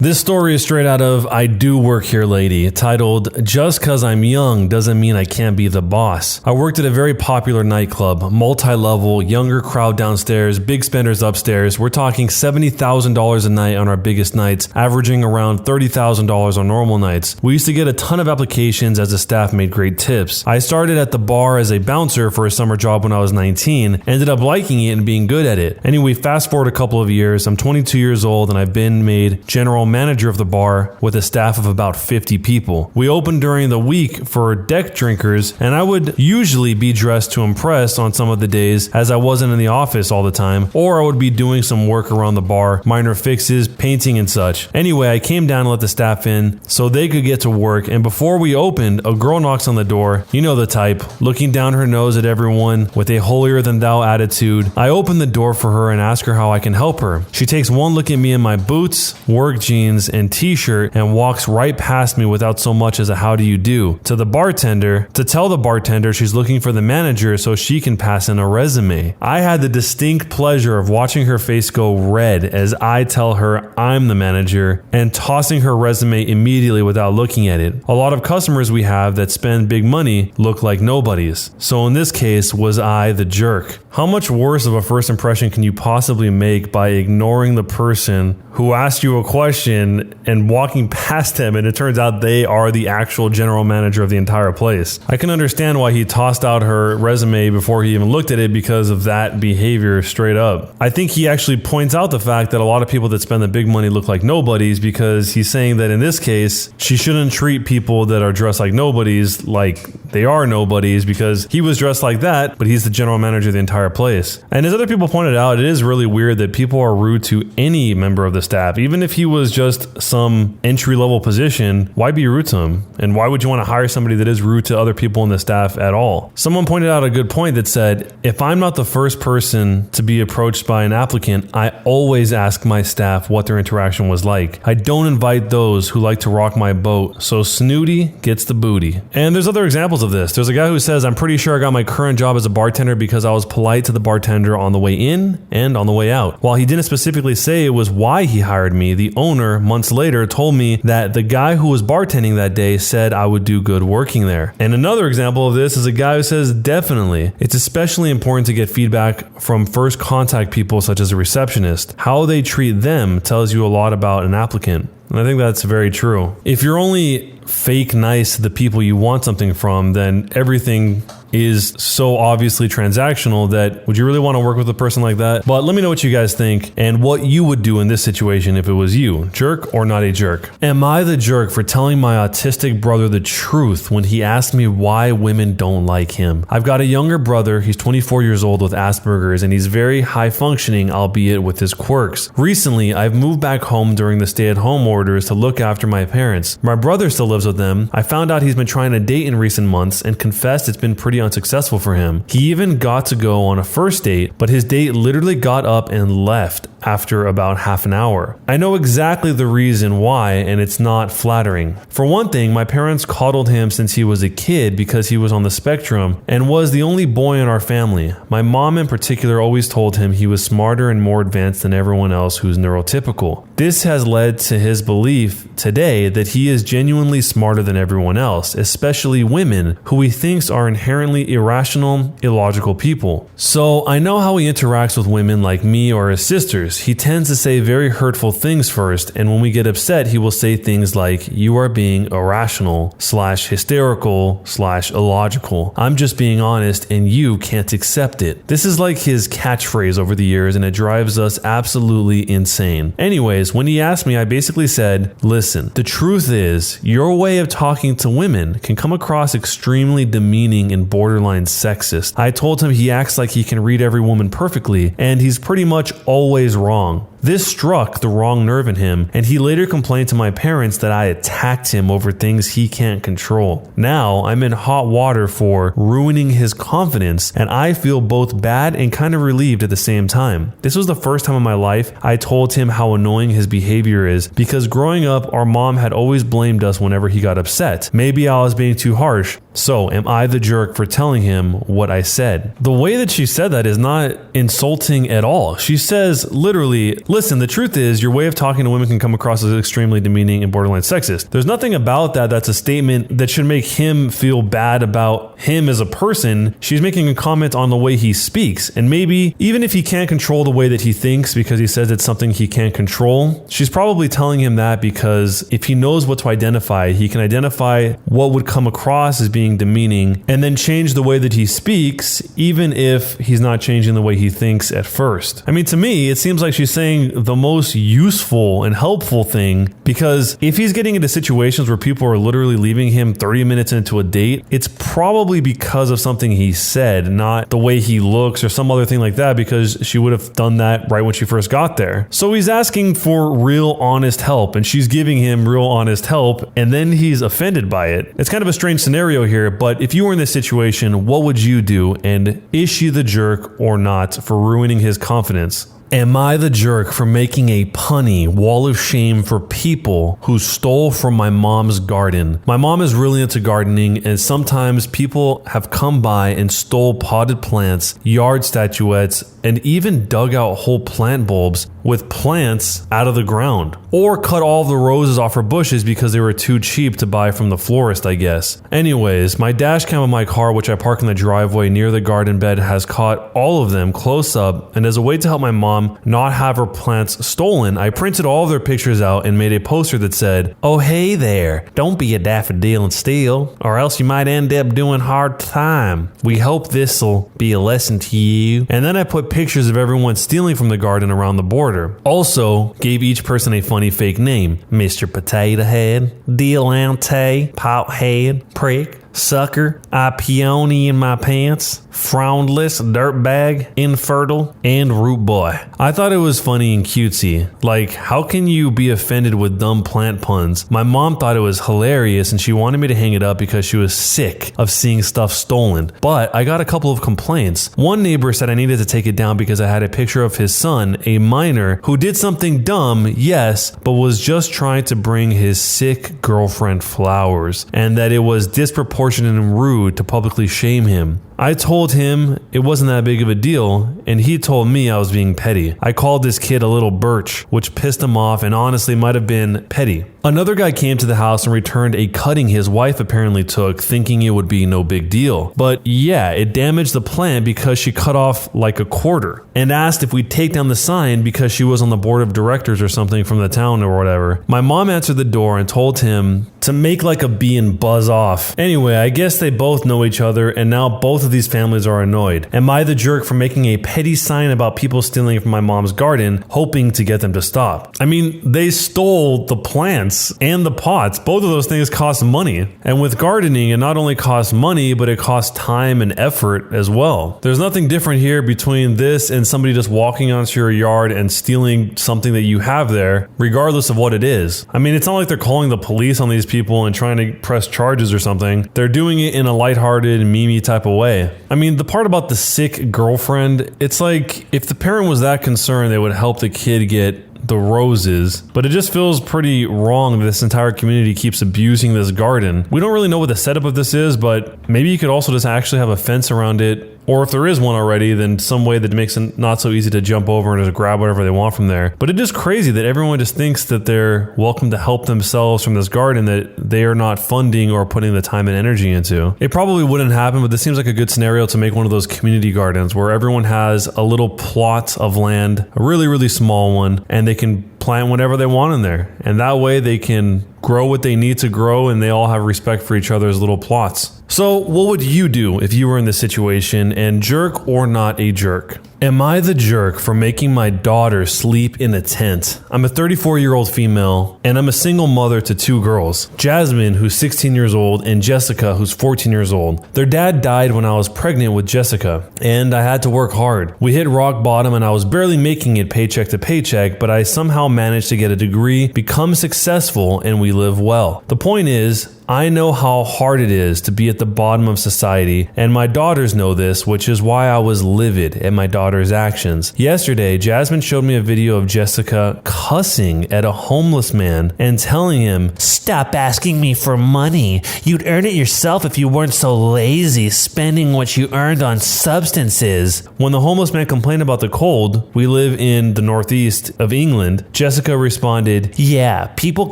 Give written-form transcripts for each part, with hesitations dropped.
This story is straight out of I Do Work Here Lady, titled, Just Cause I'm Young Doesn't Mean I Can't Be the Boss. I worked at a very popular nightclub, multi-level, younger crowd downstairs, big spenders upstairs. We're talking $70,000 a night on our biggest nights, averaging around $30,000 on normal nights. We used to get a ton of applications as the staff made great tips. I started at the bar as a bouncer for a summer job when I was 19, ended up liking it and being good at it. Anyway, fast forward a couple of years, I'm 22 years old and I've been made general manager of the bar with a staff of about 50 people. We opened during the week for deck drinkers, and I would usually be dressed to impress on some of the days as I wasn't in the office all the time, or I would be doing some work around the bar, minor fixes, painting and such. Anyway, I came down and let the staff in so they could get to work, and before we opened, a girl knocks on the door, you know the type, looking down her nose at everyone with a holier-than-thou attitude. I open the door for her and ask her how I can help her. She takes one look at me in my boots, work jeans, and t-shirt and walks right past me without so much as a how do you do to the bartender to tell the bartender she's looking for the manager so she can pass in a resume. I had the distinct pleasure of watching her face go red as I tell her I'm the manager and tossing her resume immediately without looking at it. A lot of customers we have that spend big money look like nobodies. So in this case, was I the jerk? How much worse of a first impression can you possibly make by ignoring the person who asked you a question and walking past them, and it turns out they are the actual general manager of the entire place? I can understand why he tossed out her resume before he even looked at it because of that behavior straight up. I think he actually points out the fact that a lot of people that spend the big money look like nobodies because he's saying that in this case, she shouldn't treat people that are dressed like nobodies like they are nobodies because he was dressed like that, but he's the general manager of the entire place. And as other people pointed out, it is really weird that people are rude to any member of the staff. Even if he was just some entry-level position, why be rude to him? And why would you want to hire somebody that is rude to other people in the staff at all? Someone pointed out a good point that said, if I'm not the first person to be approached by an applicant, I always ask my staff what their interaction was like. I don't invite those who like to rock my boat, so snooty gets the booty. And there's other examples of this. There's a guy who says, I'm pretty sure I got my current job as a bartender because I was polite to the bartender on the way in and on the way out. While he didn't specifically say it was why he hired me, the owner, months later, told me that the guy who was bartending that day said I would do good working there. And another example of this is a guy who says, definitely, it's especially important to get feedback from first contact people such as a receptionist. How they treat them tells you a lot about an applicant. And I think that's very true. If you're only fake nice to the people you want something from, then everything is so obviously transactional that would you really want to work with a person like that? But let me know what you guys think and what you would do in this situation if it was you. Jerk or not a jerk? Am I the jerk for telling my autistic brother the truth when he asked me why women don't like him? I've got a younger brother. He's 24 years old with Asperger's and he's very high functioning, albeit with his quirks. Recently, I've moved back home during the stay-at-home orders to look after my parents. My brother still lives with them. I found out he's been trying to date in recent months and confessed it's been pretty unsuccessful for him. He even got to go on a first date, but his date literally got up and left after about half an hour. I know exactly the reason why, and it's not flattering. For one thing, my parents coddled him since he was a kid because he was on the spectrum and was the only boy in our family. My mom in particular always told him he was smarter and more advanced than everyone else who's neurotypical. This has led to his belief today that he is genuinely smarter than everyone else, especially women who he thinks are inherently irrational, illogical people. So I know how he interacts with women like me or his sisters. He tends to say very hurtful things first, and when we get upset, he will say things like, you are being irrational / hysterical / illogical. I'm just being honest and you can't accept it. This is like his catchphrase over the years and it drives us absolutely insane. Anyways, when he asked me, I basically said, listen, the truth is your way of talking to women can come across extremely demeaning and borderline sexist. I told him he acts like he can read every woman perfectly and he's pretty much always wrong. This struck the wrong nerve in him, and he later complained to my parents that I attacked him over things he can't control. Now, I'm in hot water for ruining his confidence, and I feel both bad and kind of relieved at the same time. This was the first time in my life I told him how annoying his behavior is, because growing up, our mom had always blamed us whenever he got upset. Maybe I was being too harsh. So, am I the jerk for telling him what I said? The way that she said that is not insulting at all. She says, literally, listen, the truth is your way of talking to women can come across as extremely demeaning and borderline sexist. There's nothing about that that's a statement that should make him feel bad about him as a person. She's making a comment on the way he speaks. And maybe even if he can't control the way that he thinks because he says it's something he can't control, she's probably telling him that because if he knows what to identify, he can identify what would come across as being demeaning and then change the way that he speaks, even if he's not changing the way he thinks at first. I mean, to me, it seems like she's saying the most useful and helpful thing, because if he's getting into situations where people are literally leaving him 30 minutes into a date, it's probably because of something he said, not the way he looks or some other thing like that, because she would have done that right when she first got there. So he's asking for real honest help and she's giving him real honest help, and then he's offended by it. It's kind of a strange scenario here, but if you were in this situation, what would you do? And is she the jerk or not for ruining his confidence? Am I the jerk for making a punny wall of shame for people who stole from my mom's garden? My mom is really into gardening, and sometimes people have come by and stole potted plants, yard statuettes, and even dug out whole plant bulbs with plants out of the ground. Or cut all the roses off her bushes because they were too cheap to buy from the florist, I guess. Anyways, my dash cam of my car, which I park in the driveway near the garden bed, has caught all of them close up, and as a way to help my mom not have her plants stolen, I printed all of their pictures out and made a poster that said, "Oh hey there, don't be a daffodil and steal, or else you might end up doing hard time. We hope this'll be a lesson to you." And then I put pictures of everyone stealing from the garden around the border. Also gave each person a funny fake name: Mr. Potato Head, Dill-ante, Pothead, Prick, Sucker, I peony in my pants, Froundless, Dirtbag, Infertile, and Root Boy. I thought it was funny and cutesy. Like, how can you be offended with dumb plant puns? My mom thought it was hilarious and she wanted me to hang it up because she was sick of seeing stuff stolen. But I got a couple of complaints. One neighbor said I needed to take it down because I had a picture of his son, a minor, who did something dumb, yes, but was just trying to bring his sick girlfriend flowers, and that it was disproportionate and rude to publicly shame him. I told him it wasn't that big of a deal, and he told me I was being petty. I called this kid a little birch, which pissed him off and honestly might have been petty. Another guy came to the house and returned a cutting his wife apparently took, thinking it would be no big deal. But yeah, it damaged the plant because she cut off like a quarter, and asked if we'd take down the sign because she was on the board of directors or something from the town or whatever. My mom answered the door and told him to make like a bee and buzz off. Anyway, I guess they both know each other, and now both of these families are annoyed. Am I the jerk for making a petty sign about people stealing from my mom's garden, hoping to get them to stop? I mean, they stole the plants and the pots. Both of those things cost money. And with gardening, it not only costs money, but it costs time and effort as well. There's nothing different here between this and somebody just walking onto your yard and stealing something that you have there, regardless of what it is. I mean, it's not like they're calling the police on these people and trying to press charges or something. They're doing it in a lighthearted, memey type of way. I mean, the part about the sick girlfriend, it's like if the parent was that concerned, they would help the kid get the roses, but it just feels pretty wrong that this entire community keeps abusing this garden. We don't really know what the setup of this is, but maybe you could also just actually have a fence around it, or if there is one already, then some way that makes it not so easy to jump over and just grab whatever they want from there. But it is crazy that everyone just thinks that they're welcome to help themselves from this garden that they are not funding or putting the time and energy into. It probably wouldn't happen, but this seems like a good scenario to make one of those community gardens where everyone has a little plot of land, a really, really small one, and they can plant whatever they want in there. And that way they can grow what they need to grow, and they all have respect for each other's little plots. So what would you do if you were in this situation, and jerk or not a jerk? Am I the jerk for making my daughter sleep in a tent? I'm a 34-year-old female, and I'm a single mother to two girls, Jasmine, who's 16 years old, and Jessica, who's 14 years old. Their dad died when I was pregnant with Jessica, and I had to work hard. We hit rock bottom, and I was barely making it paycheck to paycheck, but I somehow managed to get a degree, become successful, and we live well. The point is, I know how hard it is to be at the bottom of society, and my daughters know this, which is why I was livid at my daughter's actions. Yesterday, Jasmine showed me a video of Jessica cussing at a homeless man and telling him, "Stop asking me for money. You'd earn it yourself if you weren't so lazy spending what you earned on substances." When the homeless man complained about the cold, we live in the northeast of England, Jessica responded, "Yeah, people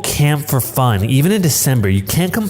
camp for fun. Even in December, you can't complain.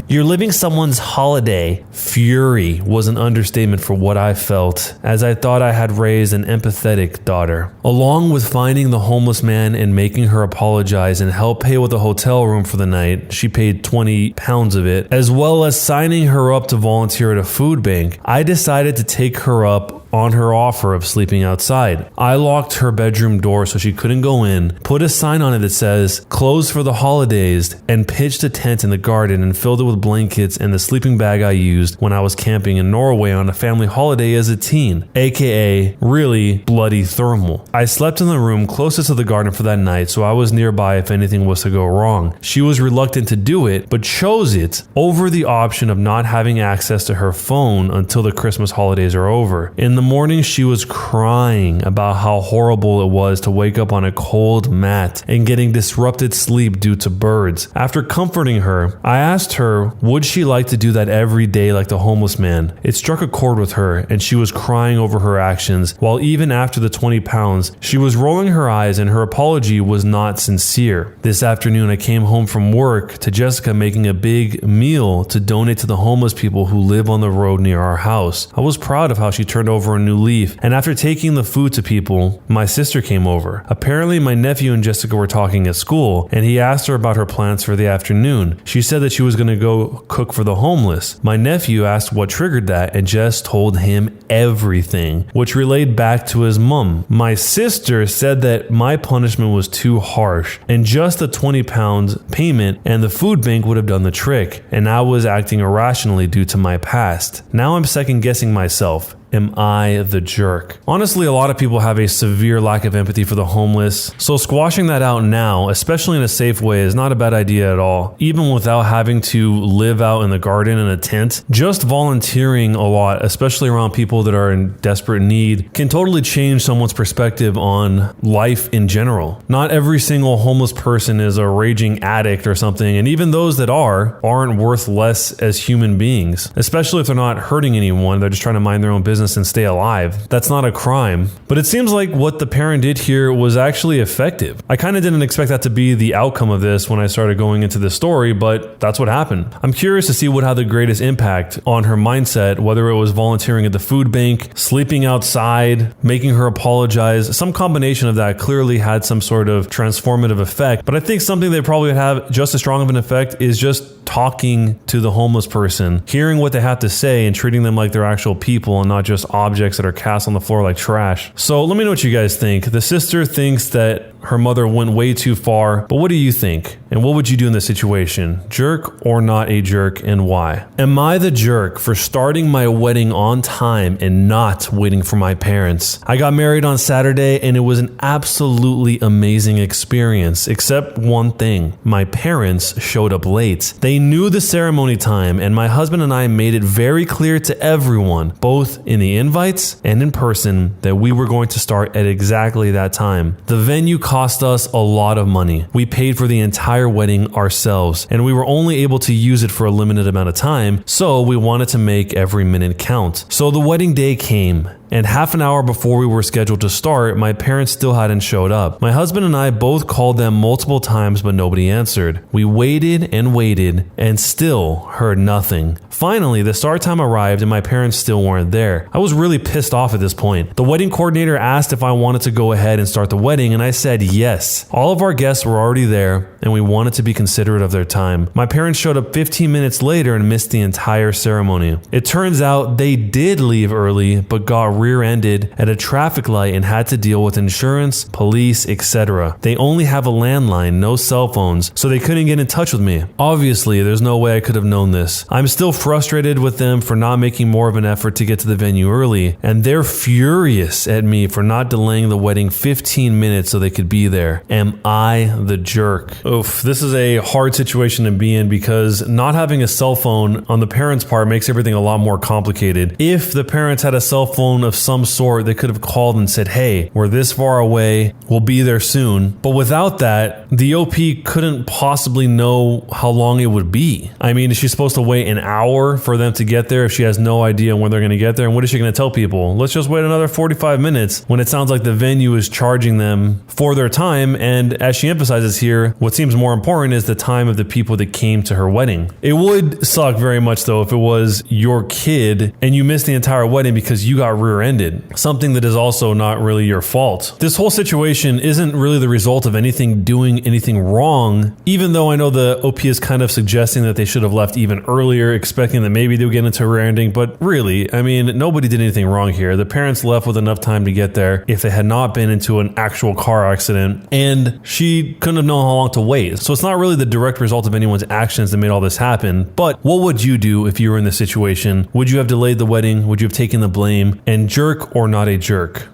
You're living someone's holiday." Fury was an understatement for what I felt, as I thought I had raised an empathetic daughter. Along with finding the homeless man and making her apologize and help pay with a hotel room for the night, she paid £20 of it, as well as signing her up to volunteer at a food bank, I decided to take her up on her offer of sleeping outside. I locked her bedroom door so she couldn't go in, put a sign on it that says, "Closed for the holidays," and pitched a tent in the garden and filled it with blankets and the sleeping bag I used when I was camping in Norway on a family holiday as a teen, aka really bloody thermal. I slept in the room closest to the garden for that night, so I was nearby if anything was to go wrong. She was reluctant to do it, but chose it over the option of not having access to her phone until the Christmas holidays are over. In the morning, she was crying about how horrible it was to wake up on a cold mat and getting disrupted sleep due to birds. After comforting her, I asked her, would she like to do that every day like the homeless man? It struck a chord with her, and she was crying over her actions, while even after the £20, she was rolling her eyes and her apology was not sincere. This afternoon, I came home from work to Jessica making a big meal to donate to the homeless people who live on the road near our house. I was proud of how she turned over a new leaf, and after taking the food to people, my sister came over. Apparently, my nephew and Jessica were talking at school, and he asked her about her plans for the afternoon. She said that she was going to go cook for the homeless. My nephew asked what triggered that, and Jess told him everything, which relayed back to his mom. My sister said that my punishment was too harsh, and just the £20 payment and the food bank would have done the trick, and I was acting irrationally due to my past. Now I'm second guessing myself. Am I the jerk? Honestly, a lot of people have a severe lack of empathy for the homeless, so squashing that out now, especially in a safe way, is not a bad idea at all. Even without having to live out in the garden in a tent, just volunteering a lot, especially around people that are in desperate need, can totally change someone's perspective on life in general. Not every single homeless person is a raging addict or something, and even those that aren't worth less as human beings, especially if they're not hurting anyone, they're just trying to mind their own business and stay alive. That's not a crime. But it seems like what the parent did here was actually effective. I kind of didn't expect that to be the outcome of this when I started going into this story, but that's what happened. I'm curious to see what had the greatest impact on her mindset, whether it was volunteering at the food bank, sleeping outside, making her apologize. Some combination of that clearly had some sort of transformative effect, but I think something that probably would have just as strong of an effect is just talking to the homeless person, hearing what they have to say and treating them like they're actual people and not just objects that are cast on the floor like trash. So let me know what you guys think. The sister thinks that her mother went way too far, but what do you think? And what would you do in this situation? Jerk or not a jerk, and why? Am I the jerk for starting my wedding on time and not waiting for my parents? I got married on Saturday and it was an absolutely amazing experience, except one thing. My parents showed up late. They knew the ceremony time, and my husband and I made it very clear to everyone, both in the invites and in person, that we were going to start at exactly that time. The venue cost us a lot of money. We paid for the entire wedding ourselves, and we were only able to use it for a limited amount of time, so we wanted to make every minute count. So the wedding day came, and half an hour before we were scheduled to start, my parents still hadn't showed up. My husband and I both called them multiple times, but nobody answered. We waited and still heard nothing. Finally, the start time arrived and my parents still weren't there. I was really pissed off at this point. The wedding coordinator asked if I wanted to go ahead and start the wedding, and I said yes. All of our guests were already there, and we wanted to be considerate of their time. My parents showed up 15 minutes later and missed the entire ceremony. It turns out they did leave early, but got rear-ended at a traffic light and had to deal with insurance, police, etc. They only have a landline, no cell phones, so they couldn't get in touch with me. Obviously, there's no way I could have known this. I'm still frustrated with them for not making more of an effort to get to the venue early, and they're furious at me for not delaying the wedding 15 minutes so they could be there. Am I the jerk? Oof, this is a hard situation to be in because not having a cell phone on the parents' part makes everything a lot more complicated. If the parents had a cell phone of some sort, they could have called and said, hey, we're this far away, we'll be there soon. But without that, the OP couldn't possibly know how long it would be. I mean, is she supposed to wait an hour for them to get there if she has no idea when they're going to get there? And what is she going to tell people? Let's just wait another 45 minutes when it sounds like the venue is charging them for their time. And as she emphasizes here, what seems more important is the time of the people that came to her wedding. It would suck very much though if it was your kid and you missed the entire wedding because you got rear-ended, something that is also not really your fault. This whole situation isn't really the result of doing anything wrong, even though I know the OP is kind of suggesting that they should have left even earlier, expecting that maybe they would get into a rear-ending, but really, I mean, nobody did anything wrong here. The parents left with enough time to get there if they had not been into an actual car accident, and she couldn't have known how long to wait. So it's not really the direct result of anyone's actions that made all this happen, but what would you do if you were in this situation? Would you have delayed the wedding? Would you have taken the blame? And jerk or not a jerk?